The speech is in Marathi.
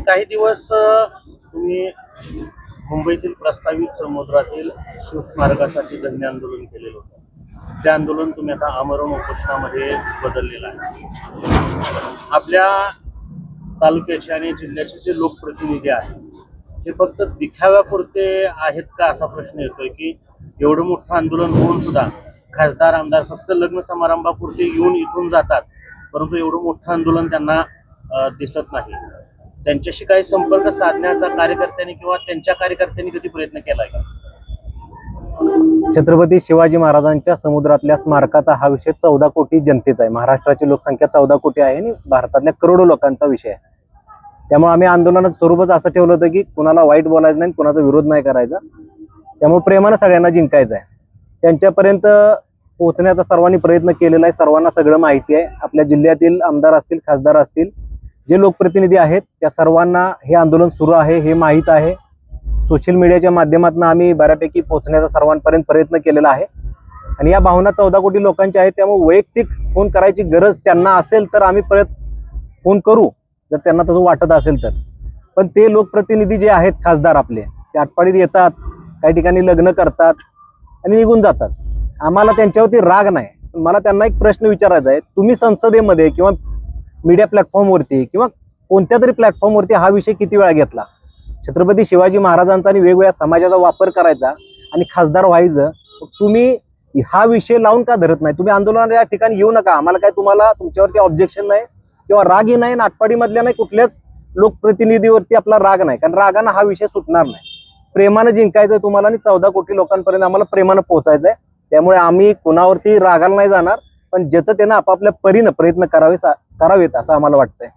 काही दिवस तुम्ही मुंबईतील प्रस्तावित समुद्रातील शिवस्मारकासाठी धन्य आंदोलन केलेलं होतं. ते आंदोलन तुम्ही आता आमरण उपोषणामध्ये बदललेलं आहे. आपल्या तालुक्याचे आणि जिल्ह्याचे जे लोकप्रतिनिधी आहेत हे फक्त दिखाव्यापुरते आहेत का असा प्रश्न येतोय की एवढं मोठं आंदोलन होऊन सुद्धा खासदार आमदार फक्त लग्न समारंभापुरते येऊन इथून जातात, परंतु एवढं मोठं आंदोलन त्यांना दिसत नाही. त्यांच्याशी काही संपर्क साधण्याचा कार्यकर्त्यांनी किंवा त्यांच्या कार्यकर्त्यांनी कधी प्रयत्न केलाय का? छत्रपती शिवाजी महाराजांच्या समुद्रातल्या स्मारकाचा हा विषय 14 कोटी जनतेचा आहे. महाराष्ट्राची लोकसंख्या 14 कोटी आहे आणि भारतातल्या करोडो लोकांचा विषय आहे. त्यामुळे आम्ही आंदोलनाचं स्वरूपच असं ठेवलं होतं की कुणाला वाईट बोलायचं नाही, कुणाचा विरोध नाही करायचा. त्यामुळे प्रेमानं सगळ्यांना जिंकायचं आहे. त्यांच्यापर्यंत पोहोचण्याचा सर्वांनी प्रयत्न केलेला आहे. सर्वांना सगळं माहिती आहे. आपल्या जिल्ह्यातील आमदार असतील, खासदार असतील, जे लोकप्रतिनिधी आहेत त्या सर्वांना हे आंदोलन सुरू आहे हे माहीत आहे. सोशल मीडियाच्या माध्यमातून आम्ही बऱ्यापैकी पोहोचण्याचा सर्वांपर्यंत प्रयत्न केलेला आहे. आणि या भावना 14 कोटी लोकांच्या आहेत. त्यामुळे वैयक्तिक फोन करायची गरज त्यांना असेल तर आम्ही फोन करू, जर त्यांना तसं वाटत असेल तर. पण ते लोकप्रतिनिधी जे आहेत खासदार आपले, ते आटपाडीत येतात, काही ठिकाणी लग्न करतात आणि निघून जातात. आम्हाला त्यांच्यावरती राग नाही. मला त्यांना एक प्रश्न विचारायचा आहे. तुम्ही संसदेमध्ये किंवा मीडिया प्लॅटफॉर्मवरती किंवा कोणत्या तरी प्लॅटफॉर्मवरती हा विषय किती वेळा घेतला? छत्रपती शिवाजी महाराजांचा आणि वेगवेगळ्या समाजाचा वापर करायचा आणि खासदार व्हायचं. तुम्ही हा विषय लावून का धरत नाही? तुम्ही आंदोलनाच्या या ठिकाणी येऊ नका. आम्हाला काय तुम्हाला तुमच्यावरती ऑब्जेक्शन नाही किंवा रागही नाही. नाटपाडीमधल्या नाही कुठल्याच लोकप्रतिनिधीवरती आपला राग नाही, कारण रागानं हा विषय सुटणार नाही. प्रेमानं जिंकायचं आहे तुम्हाला आणि 14 कोटी लोकांपर्यंत आम्हाला प्रेमानं पोहोचायचं आहे. त्यामुळे आम्ही कुणावरती रागाला नाही जाणार, पण ज्याचं त्यानं आपापल्या परीनं प्रयत्न करावेत असं आम्हाला वाटतंय.